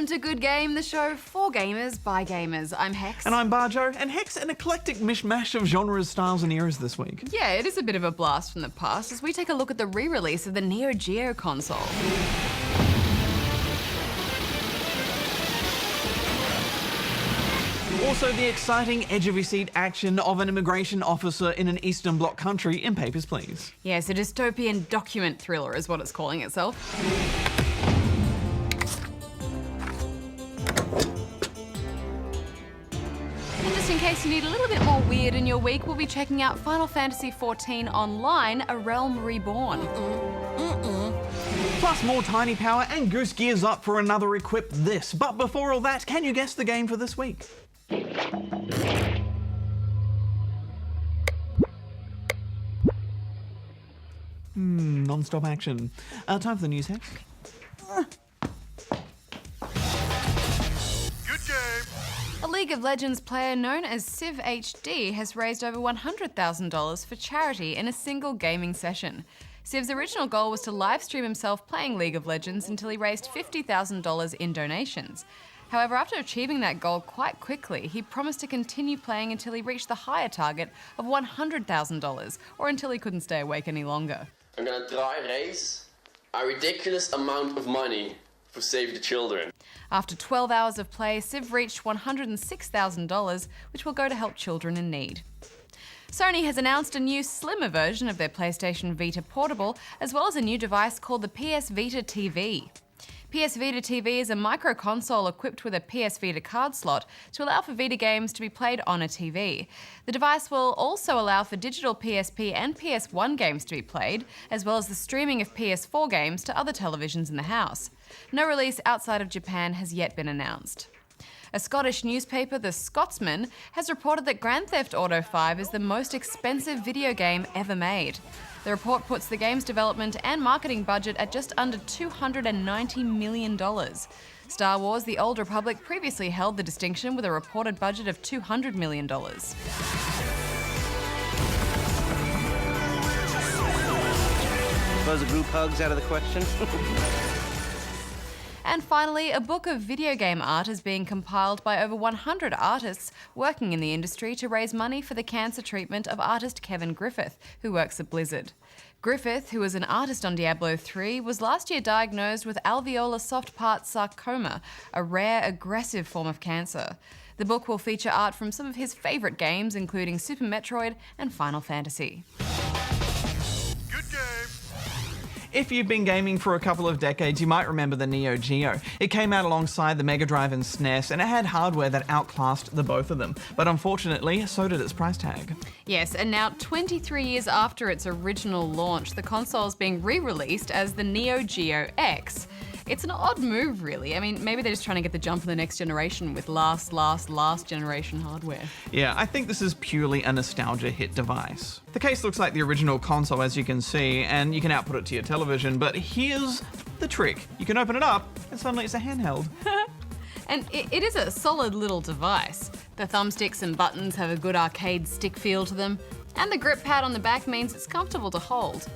to Good Game, the show for gamers by gamers. I'm Hex. And I'm Bajo, and Hex, an eclectic mishmash of genres, styles and eras this week. Yeah, it is a bit of a blast from the past as we take a look at the re-release of the Neo Geo console. Also, the exciting edge-of-your-seat action of an immigration officer in an Eastern Bloc country in Papers, Please. Yes, a dystopian document thriller is what it's calling itself. And just in case you need a little bit more weird in your week, we'll be checking out Final Fantasy XIV Online, A Realm Reborn. Plus more Tiny Power and Goose gears up for another Equip This. But before all that, can you guess the game for this week? Non-stop action. Time for the news, Hex. Good game. A League of Legends player known as Civ HD has raised over $100,000 for charity in a single gaming session. Civ's original goal was to live stream himself playing League of Legends until he raised $50,000 in donations. However, after achieving that goal quite quickly, he promised to continue playing until he reached the higher target of $100,000, or until he couldn't stay awake any longer. I'm gonna raise a ridiculous amount of money for Save the Children. After 12 hours of play, Civ reached $106,000, which will go to help children in need. Sony has announced a new slimmer version of their PlayStation Vita Portable, as well as a new device called the PS Vita TV. PS Vita TV is a micro console equipped with a PS Vita card slot to allow for Vita games to be played on a TV. The device will also allow for digital PSP and PS1 games to be played, as well as the streaming of PS4 games to other televisions in the house. No release outside of Japan has yet been announced. A Scottish newspaper, The Scotsman, has reported that Grand Theft Auto V is the most expensive video game ever made. The report puts the game's development and marketing budget at just under $290 million. Star Wars: The Old Republic previously held the distinction with a reported budget of $200 million. Suppose a group hug's out of the question. And finally, a book of video game art is being compiled by over 100 artists working in the industry to raise money for the cancer treatment of artist Kevin Griffith, who works at Blizzard. Griffith, who was an artist on Diablo 3, was last year diagnosed with alveolar soft part sarcoma, a rare, aggressive form of cancer. The book will feature art from some of his favourite games, including Super Metroid and Final Fantasy. If you've been gaming for a couple of decades, you might remember the Neo Geo. It came out alongside the Mega Drive and SNES, and it had hardware that outclassed the both of them. But unfortunately, so did its price tag. Yes, and now 23 years after its original launch, the console is being re-released as the Neo Geo X. It's an odd move, really. I mean, maybe they're just trying to get the jump on the next generation with last generation hardware. Yeah, I think this is purely a nostalgia hit device. The case looks like the original console, as you can see, and you can output it to your television, but here's the trick. You can open it up, and suddenly it's a handheld. And it is a solid little device. The thumbsticks and buttons have a good arcade stick feel to them, and the grip pad on the back means it's comfortable to hold.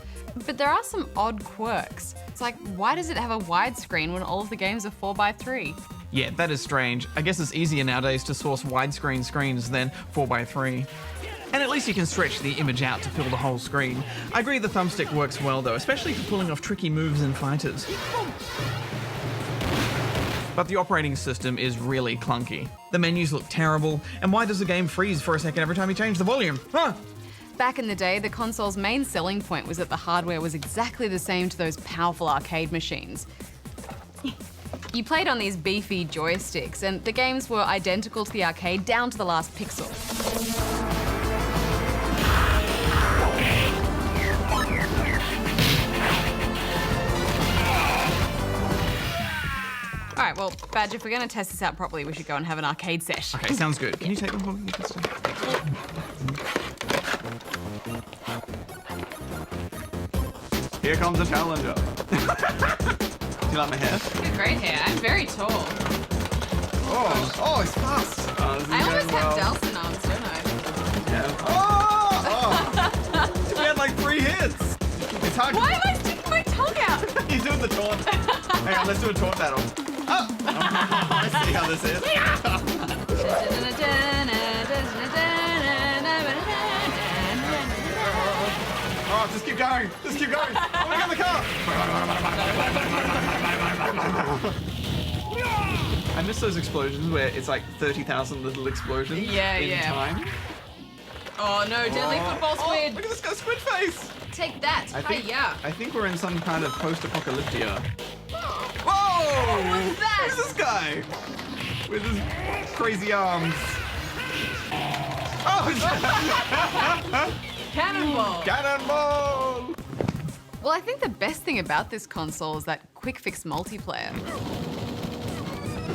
But there are some odd quirks. It's like, why does it have a widescreen when all of the games are 4:3? Yeah, that is strange. I guess it's easier nowadays to source widescreen screens than 4:3. And at least you can stretch the image out to fill the whole screen. I agree the thumbstick works well though, especially for pulling off tricky moves in fighters. But the operating system is really clunky. The menus look terrible, and why does the game freeze for a second every time you change the volume? Huh? Back in the day, the console's main selling point was that the hardware was exactly the same to those powerful arcade machines. You played on these beefy joysticks, and the games were identical to the arcade down to the last pixel. All right, well, Badge, if we're going to test this out properly, we should go and have an arcade sesh. Okay, sounds good. Can you take them? Here comes a challenger. Do you like my hair? You have great hair. I'm very tall. Oh, it's fast. I almost have Delson arms, don't I? Yeah. We had like 3 hits. It's hard. Why am I sticking my tongue out? He's doing the taunt. Hang on, let's do a taunt battle. I see how this is. Oh, just keep going. Just keep going. Oh, we got the car. I miss those explosions where it's like 30,000 little explosions in time. Oh no, deadly football squid. Oh, look at this guy's squid face. Take that. I think we're in some kind of post-apocalyptia. Whoa! What's that? Who's this guy? With his crazy arms. Oh! Cannonball. Cannonball! Well, I think the best thing about this console is that quick fix multiplayer.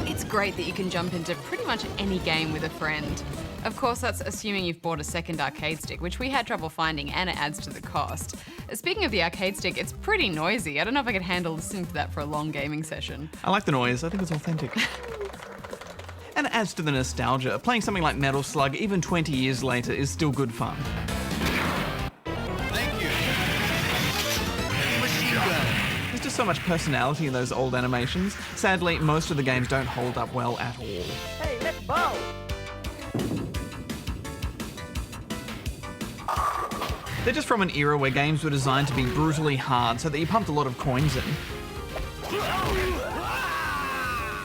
It's great that you can jump into pretty much any game with a friend. Of course, that's assuming you've bought a second arcade stick, which we had trouble finding, and it adds to the cost. Speaking of the arcade stick, it's pretty noisy. I don't know if I could handle listening to that for a long gaming session. I like the noise. I think it's authentic. And it adds to the nostalgia. Playing something like Metal Slug, even 20 years later, is still good fun. Thank you. Machine gun. There's just so much personality in those old animations. Sadly, most of the games don't hold up well at all. Hey, let's bow. They're just from an era where games were designed to be brutally hard so that you pumped a lot of coins in.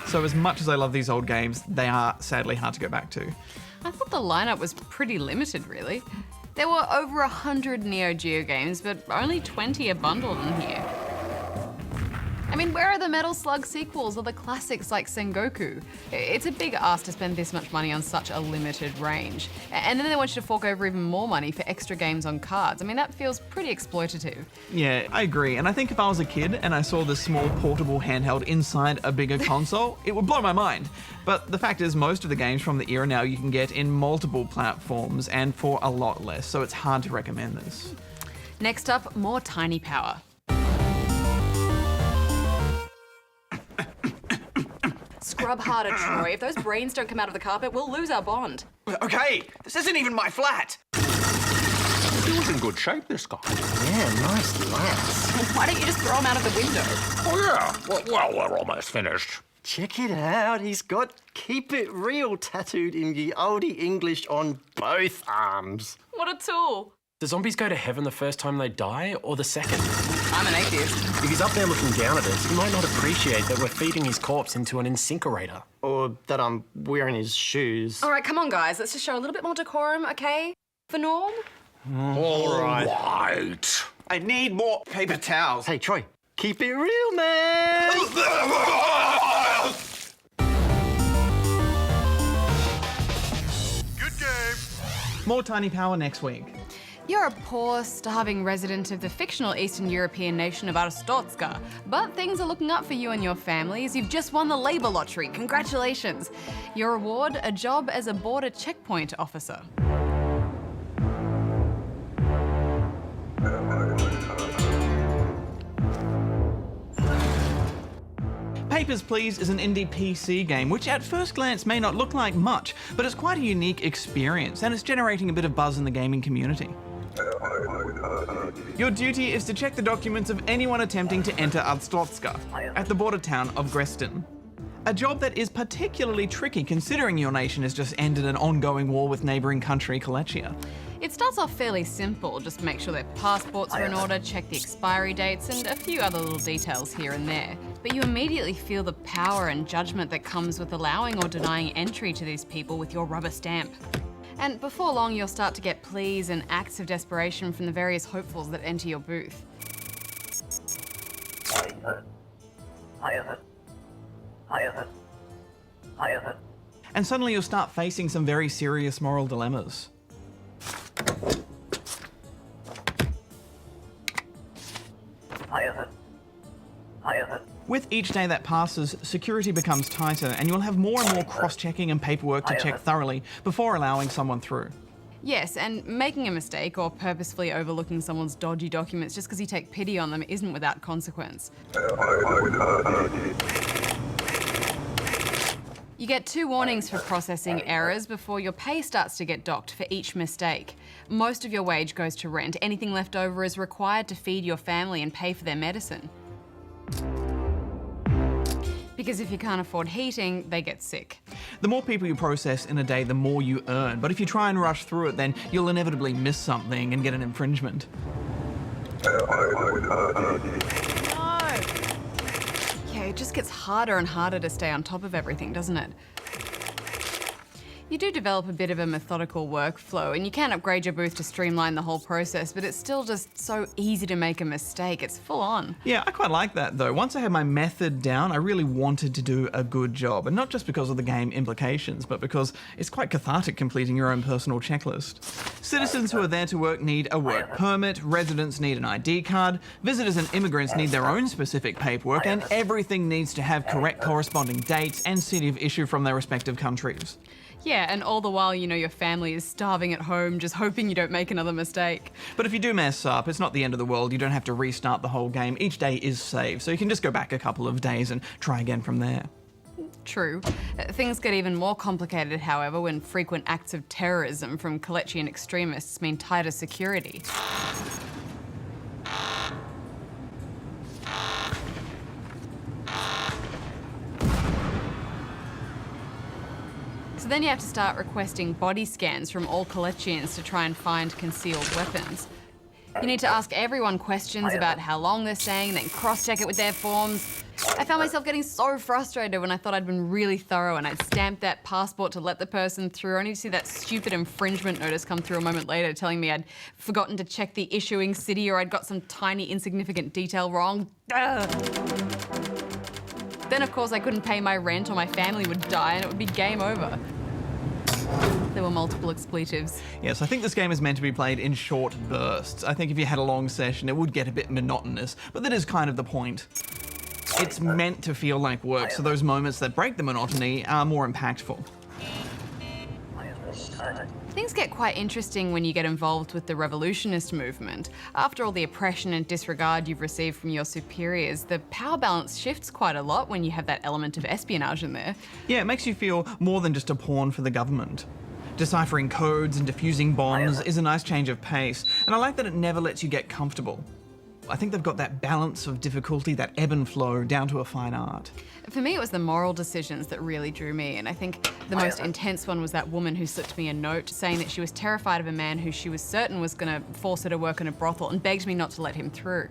So as much as I love these old games, they are sadly hard to go back to. I thought the lineup was pretty limited, really. There were over 100 Neo Geo games, but only 20 are bundled in here. I mean, where are the Metal Slug sequels or the classics like Sengoku? It's a big ask to spend this much money on such a limited range. And then they want you to fork over even more money for extra games on cards. I mean, that feels pretty exploitative. Yeah, I agree. And I think if I was a kid and I saw this small portable handheld inside a bigger console, it would blow my mind. But the fact is, most of the games from the era now you can get in multiple platforms and for a lot less, so it's hard to recommend this. Next up, more Tiny Power. Scrub harder, Troy. If those brains don't come out of the carpet, we'll lose our bond. Okay, this isn't even my flat. He was in good shape, this guy. Yeah, nice lass. Why don't you just throw him out of the window? Oh, yeah. Well, we're almost finished. Check it out. He's got "Keep It Real" tattooed in the oldie English on both arms. What a tool. Do zombies go to heaven the first time they die, or the second? I'm an atheist. If he's up there looking down at us, he might not appreciate that we're feeding his corpse into an incinerator. Or that I'm wearing his shoes. All right, come on, guys. Let's just show a little bit more decorum, okay? For Norm? All right. I need more paper towels. Hey, Troy, keep it real, man. Good game. More Tiny Power next week. You're a poor, starving resident of the fictional Eastern European nation of Arstotzka, but things are looking up for you and your family as you've just won the Labour Lottery. Congratulations. Your reward, a job as a border checkpoint officer. Papers, Please is an indie PC game, which at first glance may not look like much, but it's quite a unique experience, and it's generating a bit of buzz in the gaming community. Your duty is to check the documents of anyone attempting to enter Arstotzka, at the border town of Grestin. A job that is particularly tricky considering your nation has just ended an ongoing war with neighbouring country Kolechia. It starts off fairly simple. Just make sure their passports are in order, check the expiry dates, and a few other little details here and there. But you immediately feel the power and judgment that comes with allowing or denying entry to these people with your rubber stamp. And before long, you'll start to get pleas and acts of desperation from the various hopefuls that enter your booth. And suddenly you'll start facing some very serious moral dilemmas. With each day that passes, security becomes tighter and you'll have more and more cross-checking and paperwork to check thoroughly before allowing someone through. Yes, and making a mistake or purposefully overlooking someone's dodgy documents just because you take pity on them isn't without consequence. You get 2 warnings for processing errors before your pay starts to get docked for each mistake. Most of your wage goes to rent. Anything left over is required to feed your family and pay for their medicine. Because if you can't afford heating, they get sick. The more people you process in a day, the more you earn. But if you try and rush through it, then you'll inevitably miss something and get an infringement. Yeah, it just gets harder and harder to stay on top of everything, doesn't it? You do develop a bit of a methodical workflow, and you can upgrade your booth to streamline the whole process, but it's still just so easy to make a mistake. It's full on. Yeah, I quite like that though. Once I had my method down, I really wanted to do a good job, and not just because of the game implications, but because it's quite cathartic completing your own personal checklist. Citizens who are there to work need a work permit, residents need an ID card, visitors and immigrants need their own specific paperwork, and everything needs to have correct corresponding dates and city of issue from their respective countries. Yeah, and all the while, you know, your family is starving at home, just hoping you don't make another mistake. But if you do mess up, it's not the end of the world. You don't have to restart the whole game. Each day is saved, so you can just go back a couple of days and try again from there. True. Things get even more complicated, however, when frequent acts of terrorism from Kalechian extremists mean tighter security. So then you have to start requesting body scans from all Kalechians to try and find concealed weapons. You need to ask everyone questions about how long they're staying and then cross-check it with their forms. I found myself getting so frustrated when I thought I'd been really thorough and I'd stamped that passport to let the person through, only to see that stupid infringement notice come through a moment later telling me I'd forgotten to check the issuing city or I'd got some tiny insignificant detail wrong. Ugh. Then, of course, I couldn't pay my rent or my family would die and it would be game over. There were multiple expletives. Yes, I think this game is meant to be played in short bursts. I think if you had a long session, it would get a bit monotonous, but that is kind of the point. It's meant to feel like work, so those moments that break the monotony are more impactful. Things get quite interesting when you get involved with the revolutionist movement. After all the oppression and disregard you've received from your superiors, the power balance shifts quite a lot when you have that element of espionage in there. Yeah, it makes you feel more than just a pawn for the government. Deciphering codes and defusing bombs is a nice change of pace, and I like that it never lets you get comfortable. I think they've got that balance of difficulty, that ebb and flow, down to a fine art. For me, it was the moral decisions that really drew me, and I think the most intense one was that woman who slipped me a note saying that she was terrified of a man who she was certain was going to force her to work in a brothel and begged me not to let him through.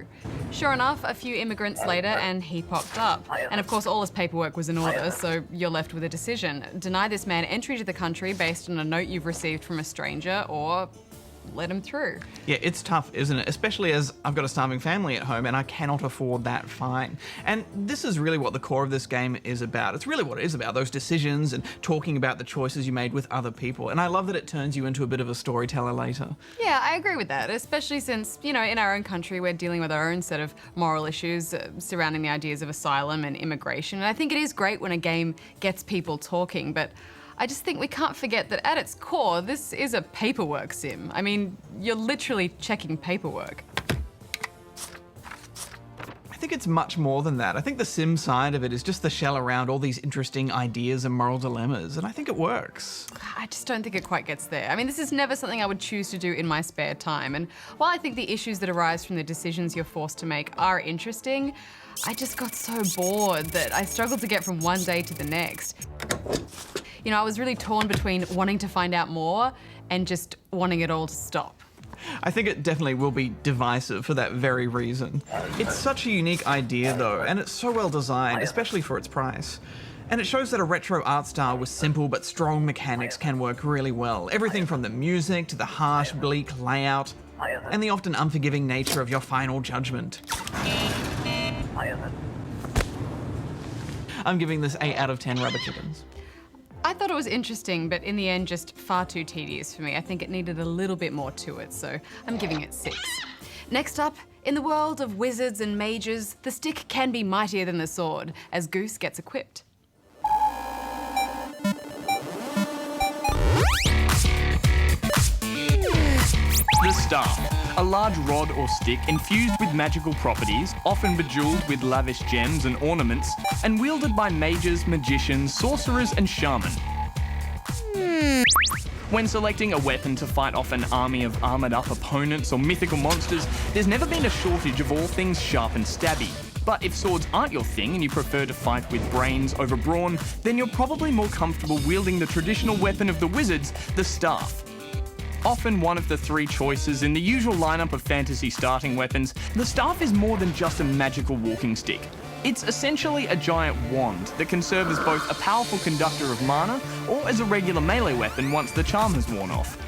Sure enough, a few immigrants later and he popped up. And of course all his paperwork was in order, so you're left with a decision. Deny this man entry to the country based on a note you've received from a stranger, or let him through. Yeah, it's tough, isn't it? Especially as I've got a starving family at home and I cannot afford that fine. And this is really what the core of this game is about. It's really what it is about, those decisions and talking about the choices you made with other people. And I love that it turns you into a bit of a storyteller later. Yeah, I agree with that, especially since, you know, in our own country, we're dealing with our own set of moral issues surrounding the ideas of asylum and immigration. And I think it is great when a game gets people talking, but I just think we can't forget that at its core, this is a paperwork sim. I mean, you're literally checking paperwork. I think it's much more than that. I think the sim side of it is just the shell around all these interesting ideas and moral dilemmas, and I think it works. I just don't think it quite gets there. I mean, this is never something I would choose to do in my spare time, and while I think the issues that arise from the decisions you're forced to make are interesting, I just got so bored that I struggled to get from one day to the next. You know, I was really torn between wanting to find out more and just wanting it all to stop. I think it definitely will be divisive for that very reason. It's such a unique idea though, and it's so well designed, especially for its price. And it shows that a retro art style with simple but strong mechanics can work really well. Everything from the music to the harsh, bleak layout, and the often unforgiving nature of your final judgment. I'm giving this 8 out of 10 rubber chickens. I thought it was interesting, but in the end, just far too tedious for me. I think it needed a little bit more to it, so I'm giving it 6. Next up, in the world of wizards and mages, the stick can be mightier than the sword, as Goose gets equipped. The staff, a large rod or stick infused with magical properties, often bejeweled with lavish gems and ornaments, and wielded by mages, magicians, sorcerers, and shamans. When selecting a weapon to fight off an army of armoured up opponents or mythical monsters, there's never been a shortage of all things sharp and stabby. But if swords aren't your thing and you prefer to fight with brains over brawn, then you're probably more comfortable wielding the traditional weapon of the wizards, the staff. Often one of the three choices in the usual lineup of fantasy starting weapons, the staff is more than just a magical walking stick. It's essentially a giant wand that can serve as both a powerful conductor of mana or as a regular melee weapon once the charm has worn off.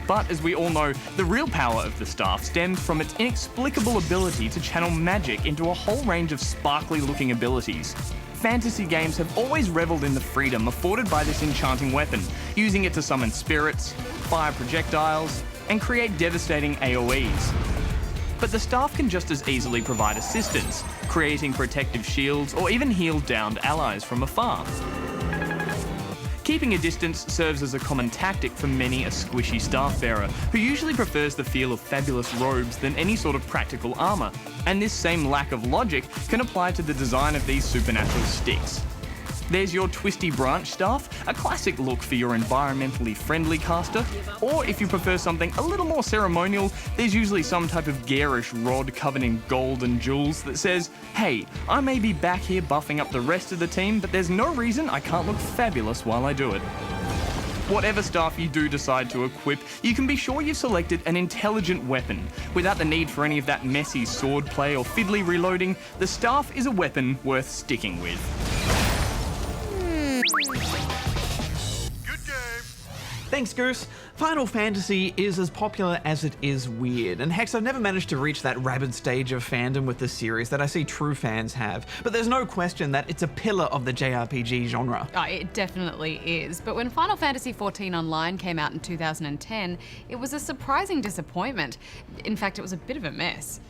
But as we all know, the real power of the staff stems from its inexplicable ability to channel magic into a whole range of sparkly looking abilities. Fantasy games have always revelled in the freedom afforded by this enchanting weapon, using it to summon spirits, fire projectiles, and create devastating AoEs. But the staff can just as easily provide assistance, creating protective shields or even heal downed allies from afar. Keeping a distance serves as a common tactic for many a squishy staff bearer, who usually prefers the feel of fabulous robes than any sort of practical armour, and this same lack of logic can apply to the design of these supernatural sticks. There's your twisty branch staff, a classic look for your environmentally friendly caster, or if you prefer something a little more ceremonial, there's usually some type of garish rod covered in gold and jewels that says, hey, I may be back here buffing up the rest of the team, but there's no reason I can't look fabulous while I do it. Whatever staff you do decide to equip, you can be sure you've selected an intelligent weapon. Without the need for any of that messy sword play or fiddly reloading, the staff is a weapon worth sticking with. Thanks, Goose. Final Fantasy is as popular as it is weird, and Hex, I've never managed to reach that rabid stage of fandom with this series that I see true fans have, but there's no question that it's a pillar of the JRPG genre. Oh, it definitely is. But when Final Fantasy XIV Online came out in 2010, it was a surprising disappointment. In fact, it was a bit of a mess.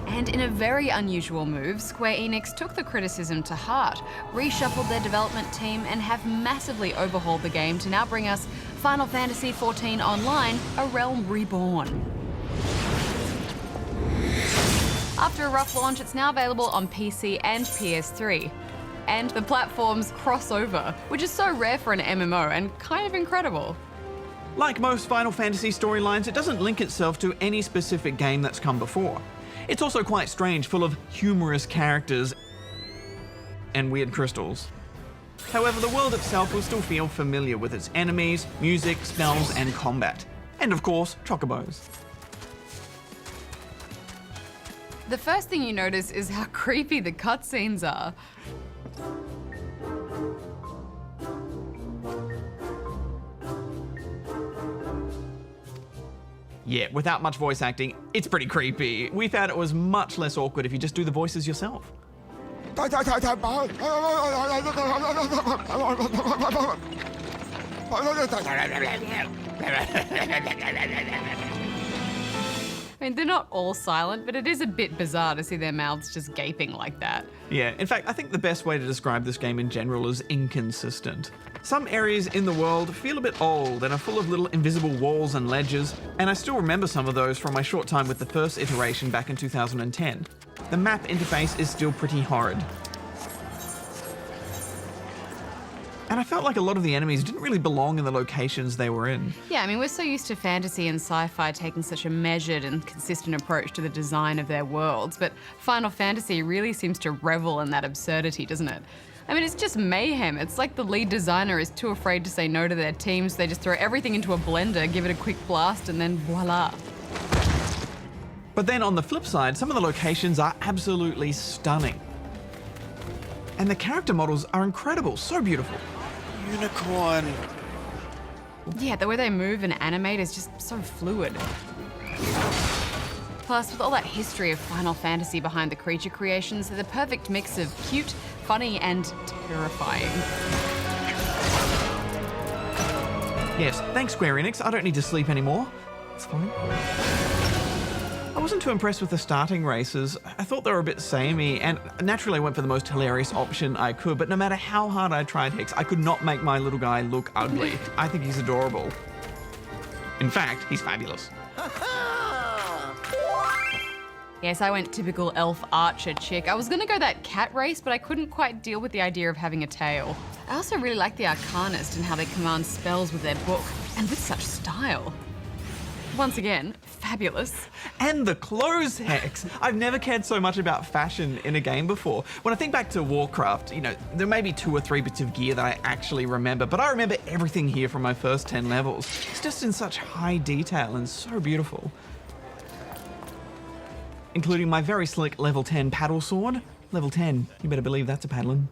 And in a very unusual move, Square Enix took the criticism to heart, reshuffled their development team, and have massively overhauled the game to now bring us Final Fantasy XIV Online, a Realm Reborn. After a rough launch, it's now available on PC and PS3. And the platforms cross over, which is so rare for an MMO and kind of incredible. Like most Final Fantasy storylines, it doesn't link itself to any specific game that's come before. It's also quite strange, full of humorous characters and weird crystals. However, the world itself will still feel familiar with its enemies, music, spells, and combat. And of course, chocobos. The first thing you notice is how creepy the cutscenes are. Yeah, without much voice acting, it's pretty creepy. We found it was much less awkward if you just do the voices yourself. I mean, they're not all silent, but it is a bit bizarre to see their mouths just gaping like that. Yeah, in fact, I think the best way to describe this game in general is inconsistent. Some areas in the world feel a bit old and are full of little invisible walls and ledges, and I still remember some of those from my short time with the first iteration back in 2010. The map interface is still pretty horrid. And I felt like a lot of the enemies didn't really belong in the locations they were in. Yeah, I mean, we're so used to fantasy and sci-fi taking such a measured and consistent approach to the design of their worlds, but Final Fantasy really seems to revel in that absurdity, doesn't it? I mean, it's just mayhem. It's like the lead designer is too afraid to say no to their team, so they just throw everything into a blender, give it a quick blast, and then voila. But then on the flip side, some of the locations are absolutely stunning. And the character models are incredible, so beautiful. Unicorn. Yeah, the way they move and animate is just so fluid. Plus, with all that history of Final Fantasy behind the creature creations, they're the perfect mix of cute, funny, and terrifying. Yes, thanks Square Enix, I don't need to sleep anymore. It's fine. I wasn't too impressed with the starting races. I thought they were a bit samey, and naturally I went for the most hilarious option I could, but no matter how hard I tried, Hex, I could not make my little guy look ugly. I think he's adorable. In fact, he's fabulous. Yes, I went typical elf archer chick. I was gonna go that cat race, but I couldn't quite deal with the idea of having a tail. I also really like the Arcanist and how they command spells with their book, and with such style. Once again, fabulous. And the clothes, Hex. I've never cared so much about fashion in a game before. When I think back to Warcraft, there may be 2 or 3 bits of gear that I actually remember, but I remember everything here from my first 10 levels. It's just in such high detail and so beautiful. Including my very slick level 10 paddle sword. Level 10, you better believe that's a paddling.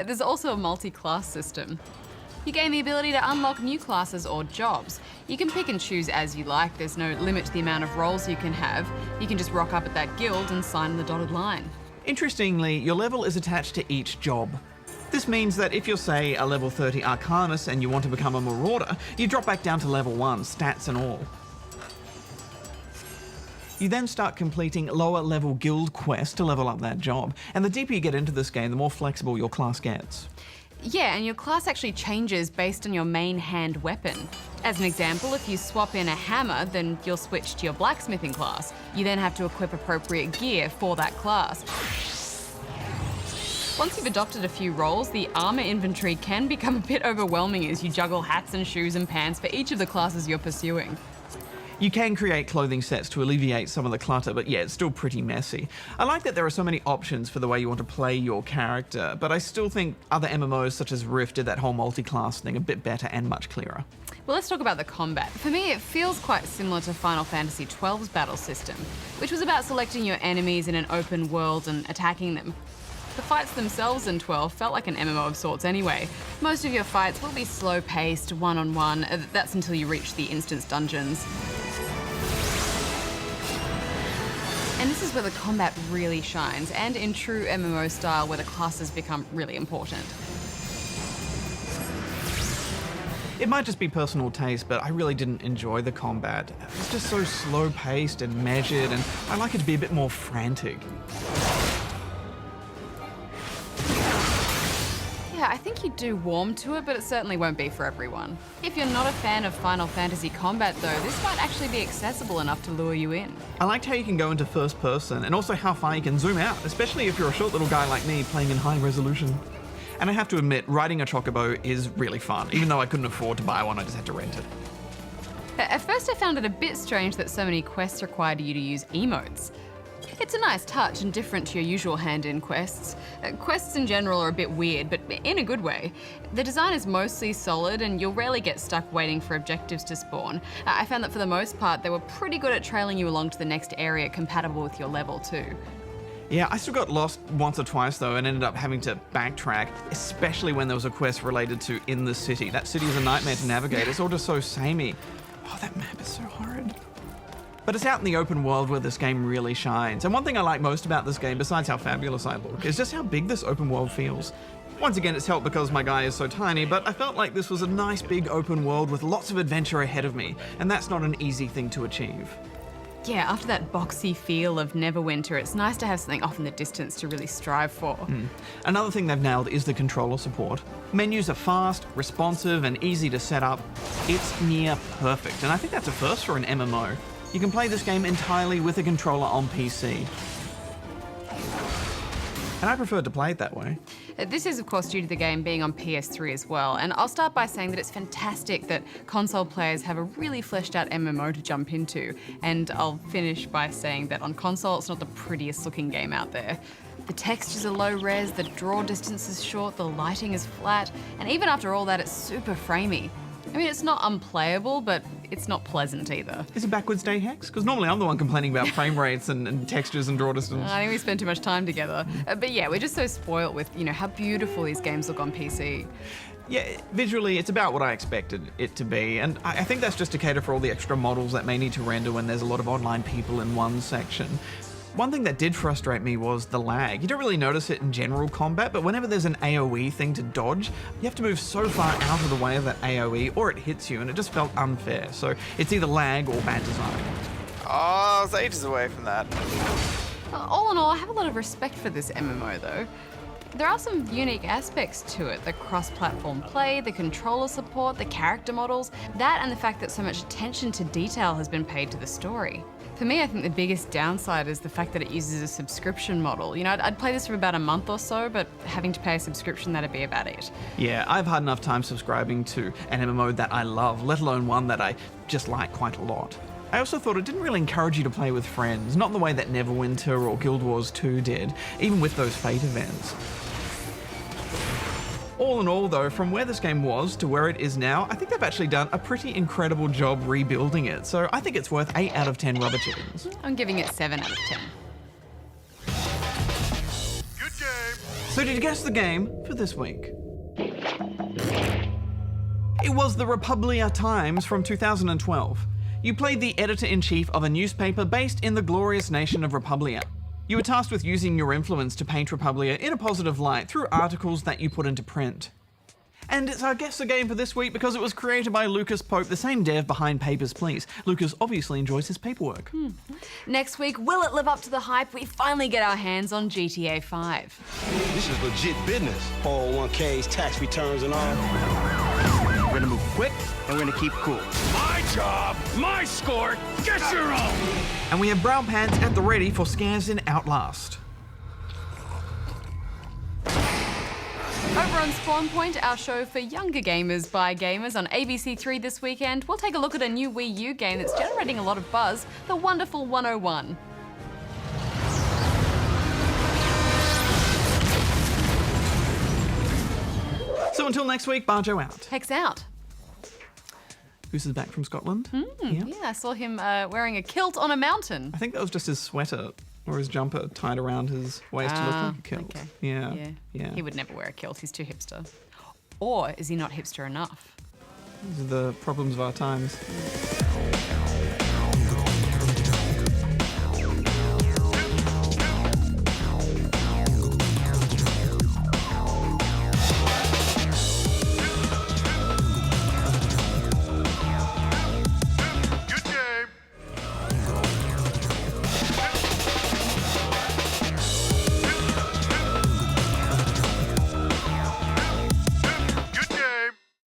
There's also a multi-class system. You gain the ability to unlock new classes or jobs. You can pick and choose as you like. There's no limit to the amount of roles you can have. You can just rock up at that guild and sign on the dotted line. Interestingly, your level is attached to each job. This means that if you're, say, a level 30 Arcanist and you want to become a Marauder, you drop back down to level 1, stats and all. You then start completing lower level guild quests to level up that job, and the deeper you get into this game, the more flexible your class gets. Yeah, and your class actually changes based on your main hand weapon. As an example, if you swap in a hammer, then you'll switch to your blacksmithing class. You then have to equip appropriate gear for that class. Once you've adopted a few roles, the armor inventory can become a bit overwhelming as you juggle hats and shoes and pants for each of the classes you're pursuing. You can create clothing sets to alleviate some of the clutter, but yeah, it's still pretty messy. I like that there are so many options for the way you want to play your character, but I still think other MMOs such as Rift did that whole multi-class thing a bit better and much clearer. Well, let's talk about the combat. For me, it feels quite similar to Final Fantasy XII's battle system, which was about selecting your enemies in an open world and attacking them. The fights themselves in 12 felt like an MMO of sorts anyway. Most of your fights will be slow-paced, one-on-one. That's until you reach the instance dungeons. And this is where the combat really shines, and in true MMO style where the classes become really important. It might just be personal taste, but I really didn't enjoy the combat. It's just so slow-paced and measured, and I like it to be a bit more frantic. Yeah, I think you do warm to it, but it certainly won't be for everyone. If you're not a fan of Final Fantasy combat though, this might actually be accessible enough to lure you in. I liked how you can go into first person, and also how far you can zoom out, especially if you're a short little guy like me playing in high resolution. And I have to admit, riding a chocobo is really fun. Even though I couldn't afford to buy one, I just had to rent it. At first I found it a bit strange that so many quests required you to use emotes. It's a nice touch and different to your usual hand-in quests. Quests in general are a bit weird, but in a good way. The design is mostly solid and you'll rarely get stuck waiting for objectives to spawn. I found that for the most part, they were pretty good at trailing you along to the next area compatible with your level too. Yeah, I still got lost once or twice though and ended up having to backtrack, especially when there was a quest related to in the city. That city is a nightmare to navigate. It's all just so samey. Oh, that map is so horrid. But it's out in the open world where this game really shines. And one thing I like most about this game, besides how fabulous I look, is just how big this open world feels. Once again, it's helped because my guy is so tiny, but I felt like this was a nice big open world with lots of adventure ahead of me, and that's not an easy thing to achieve. Yeah, after that boxy feel of Neverwinter, it's nice to have something off in the distance to really strive for. Another thing they've nailed is the controller support. Menus are fast, responsive, and easy to set up. It's near perfect, and I think that's a first for an MMO. You can play this game entirely with a controller on PC. And I prefer to play it that way. This is of course due to the game being on PS3 as well, and I'll start by saying that it's fantastic that console players have a really fleshed out MMO to jump into, and I'll finish by saying that on console it's not the prettiest looking game out there. The textures are low res, the draw distance is short, the lighting is flat, and even after all that it's super framey. I mean, it's not unplayable, but it's not pleasant either. Is it backwards day, Hex? Because normally I'm the one complaining about frame rates and textures and draw distance. I think we spend too much time together. But yeah, we're just so spoilt with, how beautiful these games look on PC. Yeah, visually it's about what I expected it to be, and I think that's just to cater for all the extra models that may need to render when there's a lot of online people in one section. One thing that did frustrate me was the lag. You don't really notice it in general combat, but whenever there's an AoE thing to dodge, you have to move so far out of the way of that AoE or it hits you, and it just felt unfair. So it's either lag or bad design. Oh, I was ages away from that. All in all, I have a lot of respect for this MMO though. There are some unique aspects to it. The cross-platform play, the controller support, the character models, that and the fact that so much attention to detail has been paid to the story. For me, I think the biggest downside is the fact that it uses a subscription model. You know, I'd play this for about a month or so, but having to pay a subscription, that'd be about it. Yeah, I've had enough time subscribing to an MMO that I love, let alone one that I just like quite a lot. I also thought it didn't really encourage you to play with friends, not in the way that Neverwinter or Guild Wars 2 did, even with those Fate events. All in all, though, from where this game was to where it is now, I think they've actually done a pretty incredible job rebuilding it, so I think it's worth 8 out of 10 rubber chickens. I'm giving it 7 out of 10. Good game. So did you guess the game for this week? It was the Republia Times from 2012. You played the editor-in-chief of a newspaper based in the glorious nation of Republia. You were tasked with using your influence to paint Republia in a positive light through articles that you put into print. And it's our guess the game for this week because it was created by Lucas Pope, the same dev behind Papers, Please. Lucas obviously enjoys his paperwork. Next week, will it live up to the hype? We finally get our hands on GTA 5. This is legit business. 401ks, tax returns, and all. We're gonna move quick, and we're gonna keep cool. My job, my score, get your own! And we have brown pants at the ready for scares in Outlast. Over on Spawn Point, our show for younger gamers by gamers on ABC3 this weekend, we'll take a look at a new Wii U game that's generating a lot of buzz, The Wonderful 101. So until next week, Bajo out. Hex out. Goose is back from Scotland. Yeah, I saw him wearing a kilt on a mountain. I think that was just his sweater or his jumper tied around his waist to look like a kilt. Okay. Yeah. He would never wear a kilt, he's too hipster. Or is he not hipster enough? These are the problems of our times.